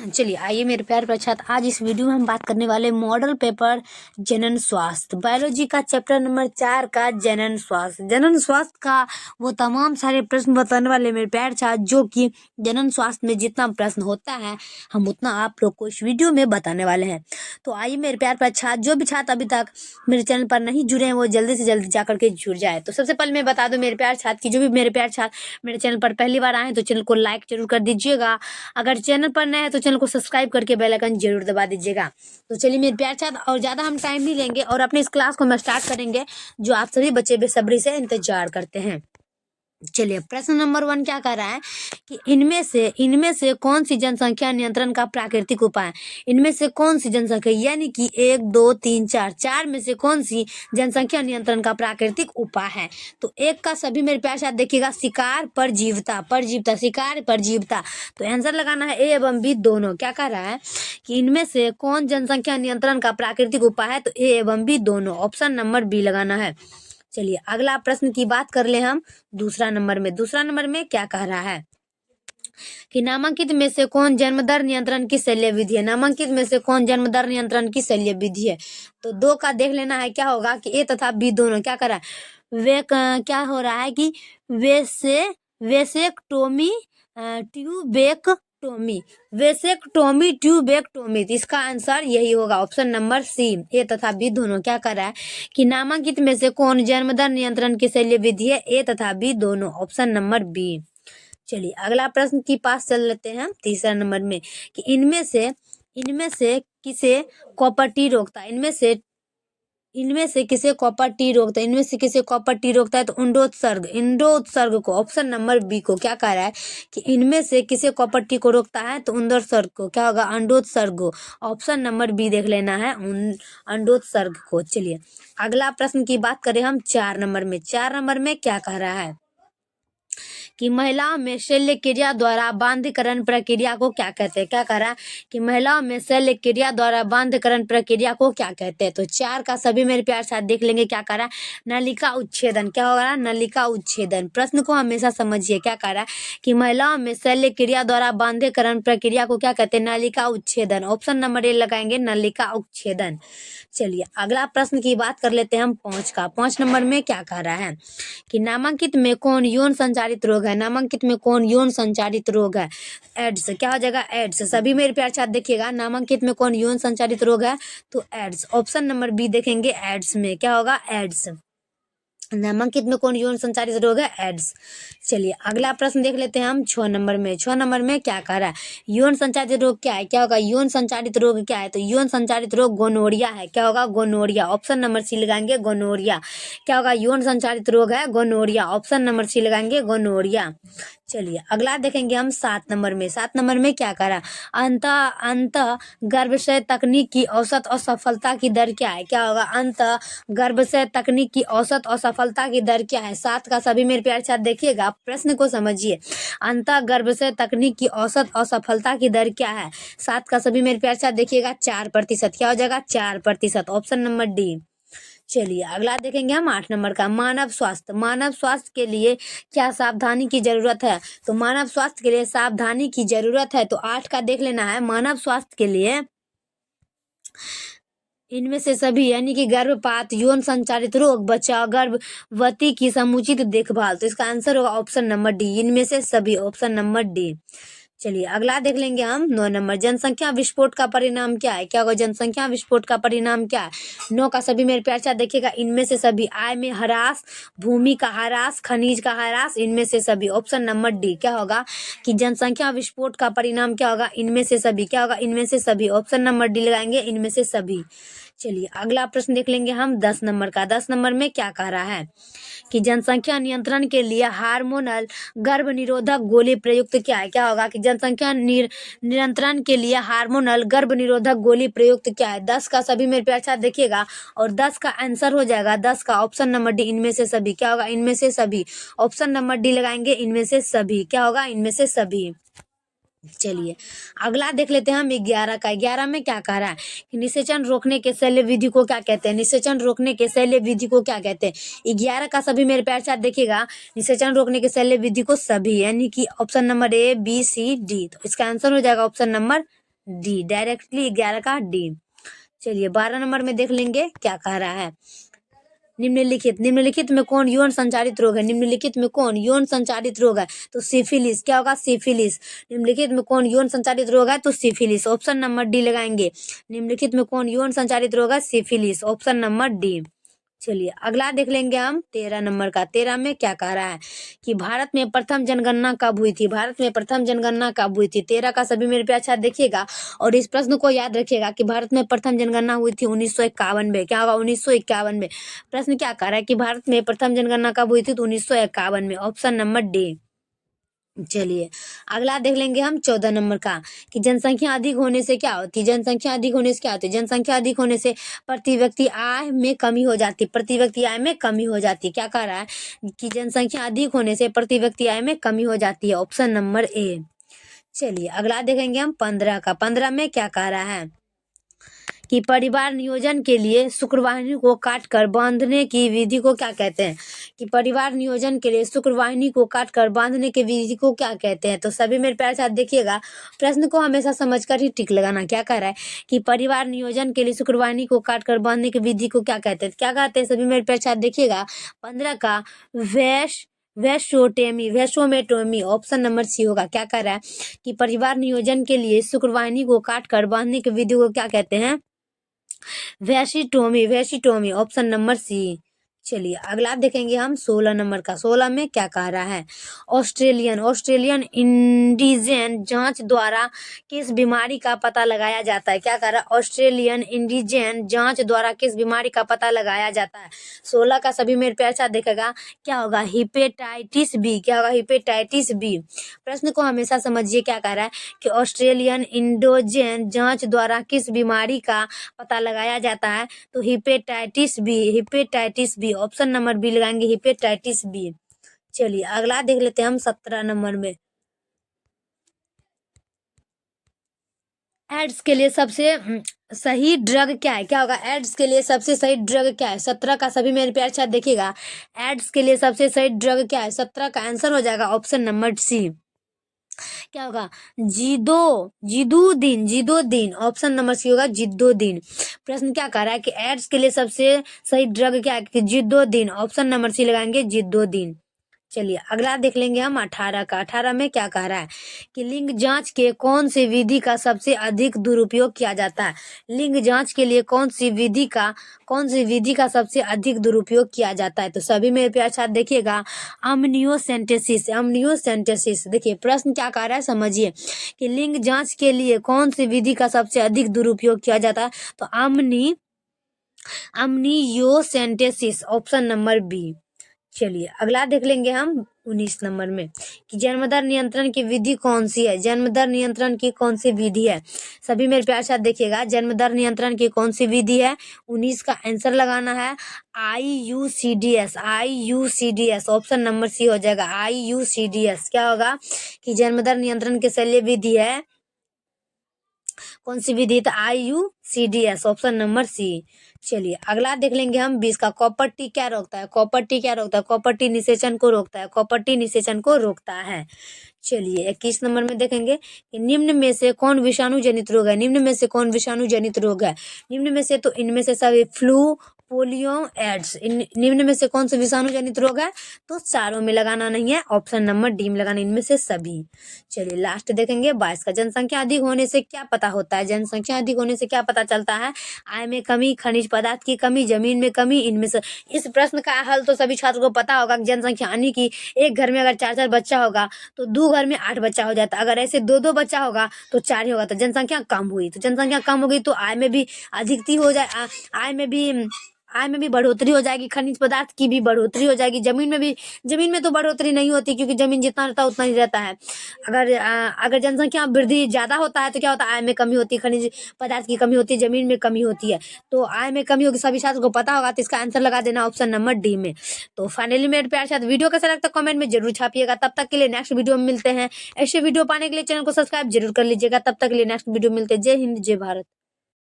चलिए आइए मेरे प्यारे छात्र, आज इस वीडियो में हम बात करने वाले मॉडल पेपर जनन स्वास्थ्य बायोलॉजी का चैप्टर नंबर 4 का जनन स्वास्थ्य का वो तमाम सारे प्रश्न बताने वाले मेरे प्यारे छात्र, जो कि जनन स्वास्थ्य में जितना प्रश्न होता है हम उतना आप लोग को इस वीडियो में बताने वाले हैं। तो आइए मेरे प्यारे छात्र, जो भी छात्र अभी तक मेरे चैनल पर नहीं जुड़े हैं वो जल्दी से जल्दी जाकर के जुड़ जाए। तो सबसे पहले मैं बता दूं मेरे प्यारे छात्र की जो भी मेरे प्यारे छात्र मेरे चैनल पर पहली बार आए तो चैनल को लाइक जरूर कर दीजिएगा। अगर चैनल पर नए हैं तो चैनल को सब्सक्राइब करके बेल आइकन जरूर दबा दीजिएगा। तो चलिए मेरे प्यारे छात्र, और ज़्यादा हम टाइम नहीं लेंगे और अपने इस क्लास को हम स्टार्ट करेंगे जो आप सभी बच्चे बेसब्री से इंतजार करते हैं। चलिए प्रश्न नंबर 1 क्या कर रहा है कि इनमें से कौन सी जनसंख्या नियंत्रण का प्राकृतिक उपाय, इनमें से कौन सी जनसंख्या यानी कि 1 2 3 4 में से कौन सी जनसंख्या नियंत्रण का प्राकृतिक उपाय है। तो एक का सभी मेरे प्यारे साथ देखिएगा, शिकार परजीवता शिकार परजीवता। तो आंसर लगाना है ए एवं बी दोनों। क्या कह रहा है कि इनमें से कौन जनसंख्या नियंत्रण का प्राकृतिक उपाय है, तो ए एवं बी दोनों, ऑप्शन नंबर बी लगाना है। चलिए अगला प्रश्न की बात कर ले हम दूसरा नंबर में क्या कह रहा है कि नामांकित में से कौन जन्मदर नियंत्रण की शल्य विधि है। नामांकित में से कौन जन्मदर नियंत्रण की शल्य विधि है। तो दो का देख लेना है, क्या होगा कि ए तथा बी दोनों क्या कर रहा है, क्या हो रहा है कि वेसेक्टोमी ट्यूबेक्टोमी। तो इसका आंसर यही होगा, ऑप्शन नंबर सी। ए तथा बी दोनों क्या कर रहा है कि नामांकित में से कौन जन्मदर नियंत्रण की शल्य विधि है, ए तथा बी दोनों, ऑप्शन नंबर बी। चलिए अगला प्रश्न के पास चल लेते हैं तीसरा नंबर में कि इनमें से किसे कॉपर टी रोकता है। इनमें से किसे कॉपर टी रोकता है, तो इंडोत्सर्ग को, ऑप्शन नंबर बी को। क्या कह रहा है कि इनमें से किसे कॉपर टी को रोकता है, तो इंडोत्सर्ग को। क्या होगा, अंडोत्सर्ग को, ऑप्शन नंबर बी देख लेना है, अंडोत्सर्ग को। चलिए अगला प्रश्न की बात करें हम 4 नंबर में क्या कह रहा है कि महिलाओं में शल्य क्रिया द्वारा बांधीकरण प्रक्रिया को क्या कहते हैं। क्या कह रहा है कि महिलाओं में शल्य क्रिया द्वारा बांधीकरण प्रक्रिया को क्या कहते हैं। तो 4 का सभी मेरे प्यार साथ देख लेंगे, क्या कह रहा है, नलिका उच्छेदन। क्या होगा, नलिका उच्छेदन। प्रश्न को हमेशा समझिए, क्या कह रहा है कि महिलाओं में शल्य क्रिया द्वारा बांधीकरण प्रक्रिया को क्या कहते हैं, नलिका उच्छेदन। ऑप्शन नंबर ए लगाएंगे, नलिका उच्छेदन। चलिए अगला प्रश्न की बात कर लेते हैं हम 5 नंबर में क्या कह रहा है कि नामांकित में कौन यौन संचारित रोग है। नामांकित में कौन यौन संचारित रोग है, एड्स। क्या हो जाएगा, एड्स। सभी मेरे प्यार छात्र देखिएगा, नामांकित में कौन यौन संचारित रोग है, तो एड्स, ऑप्शन नंबर बी देखेंगे, एड्स में। क्या होगा, एड्स। नामांकित में कौन यौन संचारित रोग है, एड्स। चलिए अगला प्रश्न देख लेते हैं हम 6 नंबर में क्या कह रहा है, यौन संचारित रोग क्या है। क्या होगा, यौन संचारित रोग क्या है, तो यौन संचारित रोग गोनोरिया है। क्या होगा, गोनोरिया, ऑप्शन नंबर सी लगाएंगे, गोनोरिया। क्या होगा, यौन संचारित रोग है गोनोरिया, ऑप्शन नंबर सी लगाएंगे, गोनोरिया। चलिए अगला देखेंगे हम 7 नंबर में क्या कह रहा है, अंत गर्भाशय तकनीक की औसत असफलता की दर क्या है। क्या होगा, अंत गर्भाशय तकनीक की औसत असफलता की दर क्या है। 7 का सभी मेरे प्यारे साथ देखिएगा, प्रश्न को समझिए, अंत गर्भाशय तकनीक की औसत असफलता की दर क्या है। 7 का सभी मेरे प्यारे साथ देखिएगा, 4%। क्या हो जाएगा, 4%, ऑप्शन नंबर डी। चलिए अगला देखेंगे हम 8 नंबर का, मानव स्वास्थ्य के लिए क्या सावधानी की जरूरत है। तो मानव स्वास्थ्य के लिए सावधानी की जरूरत है, तो 8 का देख लेना है, मानव स्वास्थ्य के लिए इनमें से सभी यानी कि गर्भपात, यौन संचारित रोग, बचाव, गर्भवती की समुचित देखभाल। तो इसका आंसर होगा ऑप्शन नंबर डी, इनमें से सभी, ऑप्शन नंबर डी। चलिए अगला देख लेंगे हम 9 नंबर, जनसंख्या विस्फोट का परिणाम क्या है। क्या होगा, जनसंख्या विस्फोट का परिणाम क्या है। 9 का सभी मेरे प्यार साथ देखिएगा, इनमें से सभी, आय में ह्रास, भूमि का ह्रास, खनिज का ह्रास, इनमें से सभी, ऑप्शन नंबर डी। क्या होगा कि जनसंख्या विस्फोट का परिणाम क्या होगा, इनमें से सभी। क्या होगा, इनमें से सभी, ऑप्शन नंबर डी लगाएंगे, इनमें से सभी। चलिए अगला प्रश्न देख लेंगे हम 10 नंबर का। 10 नंबर में क्या कह रहा है कि जनसंख्या नियंत्रण के लिए हार्मोनल गर्भ निरोधक गोली प्रयुक्त क्या है। क्या होगा कि जनसंख्या नियंत्रण के लिए हार्मोनल गर्भ निरोधक गोली प्रयुक्त क्या है। 10 का सभी मेरे प्यार साथ देखिएगा, और 10 का आंसर हो जाएगा 10 का ऑप्शन नंबर डी, इनमें से सभी। क्या होगा, इनमें से सभी, ऑप्शन नंबर डी लगाएंगे, इनमें से सभी। क्या होगा, इनमें से सभी। चलिए अगला देख लेते हैं हम 11 का। 11 में क्या कह रहा है कि निषेचन रोकने के शल्य विधि को क्या कहते हैं। निषेचन रोकने के शल्य विधि को क्या कहते हैं। 11 का सभी मेरे प्यार साथ देखिएगा, निषेचन रोकने के शल्य विधि को सभी यानी कि option number A B C D. तो इसका आंसर हो जाएगा ऑप्शन नंबर डी, डायरेक्टली 11 का डी। चलिए 12 नंबर में देख लेंगे क्या कह रहा है। निम्नलिखित में कौन यौन संचारित रोग है? निम्नलिखित में कौन यौन संचारित रोग है? तो सिफिलिस। क्या होगा? सिफिलिस। निम्नलिखित में कौन यौन संचारित रोग है? तो सिफिलिस। ऑप्शन नंबर डी लगाएंगे। निम्नलिखित में कौन यौन संचारित रोग है? सिफिलिस। Option number D. चलिए अगला देख लेंगे हम 13 नंबर का। 13 में क्या कह रहा है कि भारत में प्रथम जनगणना कब हुई थी? भारत में प्रथम जनगणना कब हुई थी? 13 का सभी मेरे प्यारे छात्र देखिएगा और इस प्रश्न को याद रखिएगा कि भारत में प्रथम जनगणना हुई थी 1951 में। क्या होगा? 1951 में। प्रश्न क्या कह रहा है कि भारत में प्रथम जनगणना कब हुई थी? तो 1951 में। Option number D. चलिए अगला देख लेंगे हम 14 नंबर का कि जनसंख्या अधिक होने से क्या होती है? जनसंख्या अधिक होने से क्या होती है? जनसंख्या अधिक होने से प्रति व्यक्ति आय में कमी हो जाती है। प्रति व्यक्ति आय में कमी हो जाती है। क्या कह रहा है कि जनसंख्या अधिक होने से प्रति व्यक्ति आय में कमी हो जाती है। ऑप्शन नंबर ए। चलिए अगला देखेंगे हम 15 का। 15 में क्या कह रहा है कि परिवार नियोजन के लिए शुक्रवाहिनी को काटकर बांधने की विधि को क्या कहते हैं? कि परिवार नियोजन के लिए शुक्रवाहिनी को काटकर बांधने की विधि को क्या कहते हैं? तो सभी मेरे प्यारे साथ देखिएगा, प्रश्न को हमेशा समझकर ही टिक लगाना। क्या कह रहा है कि परिवार नियोजन के लिए शुक्रवाहिनी को काटकर बांधने की विधि को क्या कहते हैं? क्या कहते हैं? सभी मेरे प्यारे साथ देखिएगा 15 का वैशोमेटोमी। ऑप्शन नंबर सी होगा। क्या कह रहा है कि परिवार नियोजन के लिए शुक्रवाहिनी को काटकर बांधने की विधि को क्या कहते हैं? वैशिटोमी। Option number C. चलिए अगला देखेंगे हम 16 नंबर का। 16 में क्या कह रहा है? ऑस्ट्रेलियन इंडिजेन जांच द्वारा किस बीमारी का पता लगाया जाता है? क्या कह रहा है? ऑस्ट्रेलियन इंडिजेन जांच द्वारा किस बीमारी का पता लगाया जाता है? 16 का सभी मेरे प्यारे साथ देखेगा क्या होगा? Hepatitis B. क्या होगा? Hepatitis B. प्रश्न को हमेशा समझिए। क्या कह रहा है कि ऑस्ट्रेलियन इंडोजेन जांच द्वारा किस बीमारी का पता लगाया जाता है? तो hepatitis B. Hepatitis B. Option number B लगाएंगे, हिपेटाइटिस बी। चलिए अगला देख लेते हैं हम 17 नंबर में। एड्स के लिए सबसे सही ड्रग क्या है? क्या होगा? एड्स के लिए सबसे सही ड्रग क्या है? 17 का सभी मेरे प्यारे छात्र देखिएगा, एड्स के लिए सबसे सही ड्रग क्या है? 17 का आंसर हो जाएगा ऑप्शन नंबर सी। क्या होगा? जिदोदीन। ऑप्शन नंबर सी होगा, जिदोदीन। प्रश्न क्या कह रहा है कि एड्स के लिए सबसे सही ड्रग क्या है? कि जिदोदीन। ऑप्शन नंबर सी लगाएंगे, जिदोदीन। चलिए अगला देख लेंगे हम 18 का। 18 में क्या कह रहा है कि लिंग जांच के कौन सी विधि का सबसे अधिक दुरुपयोग किया जाता है? लिंग जांच के लिए कौन सी विधि का सबसे अधिक दुरुपयोग किया जाता है? तो सभी मेरे प्यारे छात्र देखिएगा, अम्नियोसेंटेसिस। देखिए प्रश्न क्या कह रहा है समझिए कि लिंग जांच के लिए कौन सी विधि का सबसे अधिक दुरुपयोग किया जाता है? तो अम्नियोसेंटेसिस। Option number B. चलिए अगला देख लेंगे हम 19 नंबर में कि जन्मदर नियंत्रण की विधि कौन सी है? जन्मदर नियंत्रण की कौन सी विधि है? सभी मेरे प्यार साथ देखिएगा, जन्मदर नियंत्रण की कौन सी विधि है? 19 का आंसर लगाना है IUCDS। ऑप्शन नंबर सी हो जाएगा, IUCDS। क्या होगा कि जन्मदर नियंत्रण की शल्य विधि है कौन सी विधि? तो IUCDS। Option number C. चलिए अगला देख लेंगे हम 20 का। कॉपर टी क्या रोकता है? कॉपर टी क्या रोकता है? कॉपर टी निषेचन को रोकता है। कॉपर टी निषेचन को रोकता है। चलिए 21 नंबर में देखेंगे कि निम्न में से कौन विषाणु जनित रोग है? निम्न में से कौन विषाणु जनित रोग है? निम्न में से तो इनमें से सभी फ्लू, पोलियो, एड्स। निम्न में से कौन सा विषाणु जनित रोग है? तो चारों में लगाना नहीं है, ऑप्शन नंबर डी में लगाना, इनमें से सभी। चलिए लास्ट देखेंगे 22 का। जनसंख्या अधिक होने से क्या पता होता है? जनसंख्या अधिक होने से क्या पता चलता है? आय में कमी, खनिज पदार्थ की कमी, जमीन में कमी, इनमें से। इस प्रश्न का हल तो सभी छात्रों को पता होगा कि जनसंख्या यानी कि एक घर में अगर 4-4 बच्चा होगा तो 2 घर में 8 बच्चा हो जाता है। अगर ऐसे 2-2 बच्चा होगा तो 4 ही होगा। तो जनसंख्या कम हुई, तो जनसंख्या कम हो गई तो आय में भी अधिकती हो जाए, आय में भी बढ़ोतरी हो जाएगी, खनिज पदार्थ की भी बढ़ोतरी हो जाएगी, जमीन में तो बढ़ोतरी नहीं होती क्योंकि जमीन जितना रहता है उतना ही रहता है। अगर जनसंख्या वृद्धि ज्यादा होता है तो क्या होता है? आय में कमी होती है, खनिज पदार्थ की कमी होती है, जमीन में कमी होती है। तो आय में कमी होगी, सभी छात्रों को पता होगा, तो इसका आंसर लगा देना ऑप्शन नंबर डी में। तो फाइनली मेरे प्यारे साथ वीडियो कैसा लगता है कमेंट में जरूर छापिएगा। तब तक के लिए नेक्स्ट वीडियो में मिलते हैं। ऐसे वीडियो पाने के लिए चैनल को सब्सक्राइब जरूर कर लीजिएगा। तब तक के लिए नेक्स्ट वीडियो मिलते हैं। जय हिंद, जय भारत।